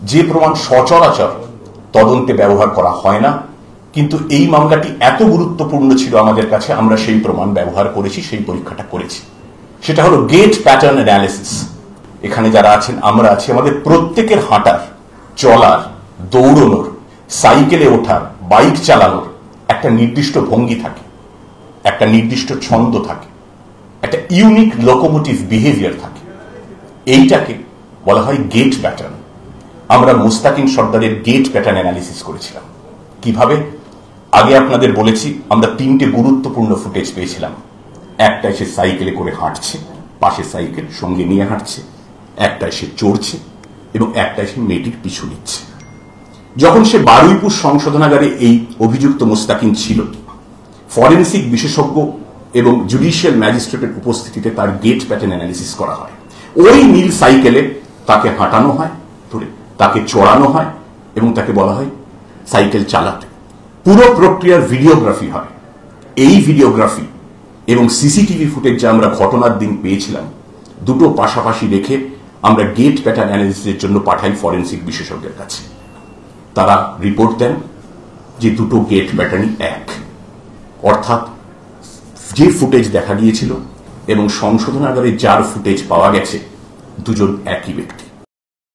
যে প্রমাণ সচরাচর তদন্তে ব্যবহার করা হয় না, কিন্তু এই মামলাটি এত গুরুত্বপূর্ণ ছিল আমাদের কাছে, আমরা সেই প্রমাণ ব্যবহার করেছি, সেই পরীক্ষাটা করেছি। সেটা হলো গেট প্যাটার্ন অ্যানালিসিস। এখানে যারা আছেন, আমরা আছি, আমাদের প্রত্যেকের হাঁটার, চলার, দৌড়নোর, সাইকেলে ওঠার, বাইক চালানোর একটা নির্দিষ্ট ভঙ্গি থাকে, একটা নির্দিষ্ট ছন্দ থাকে, একটা ইউনিক লোকোমোটিভ বিহেভিয়ার থাকে। এইটাকে বলা হয় গেট প্যাটার্ন। আমরা মুস্তাকিন সর্দারের গেট প্যাটার্ন অ্যানালিসিস করেছিলাম। কিভাবে? আগে আপনাদের বলেছি, আমরা 3টে গুরুত্বপূর্ণ ফুটেজ পেয়েছিলাম। একটা সে সাইকেলে করে হাঁটছে, পাশে সাইকেল সঙ্গে নিয়ে হাঁটছে, একটা সে চড়ছে, এবং একটা সে মেয়েটির পিছু নিচ্ছে। যখন সে বারুইপুর সংশোধনাগারে এই অভিযুক্ত মুস্তাকিন ছিল, ফরেন্সিক বিশেষজ্ঞ এবং জুডিশিয়াল ম্যাজিস্ট্রেটের উপস্থিতিতে তার গেট প্যাটার্ন অ্যানালিসিস করা হয়। ওই নীল সাইকেলে তাকে হাঁটানো হয়, তাকে চড়ানো হয়, এবং তাকে বলা হয় সাইকেল চালাতে। পুরো প্রক্রিয়ার ভিডিওগ্রাফি হয়। এই ভিডিওগ্রাফি এবং সিসিটিভি ফুটেজ যা আমরা ঘটনার দিন পেয়েছিলাম, দুটো পাশাপাশি রেখে আমরা গেট প্যাটার্ন অ্যানালিসিসের জন্য পাঠাই ফরেন্সিক বিশেষজ্ঞের কাছে। তারা রিপোর্ট দেন যে দুটো গেট প্যাটার্নই এক, অর্থাৎ যে ফুটেজ দেখা গিয়েছিল এবং সংশোধনাগারে যার ফুটেজ পাওয়া গেছে, দুজন একই ব্যক্তি।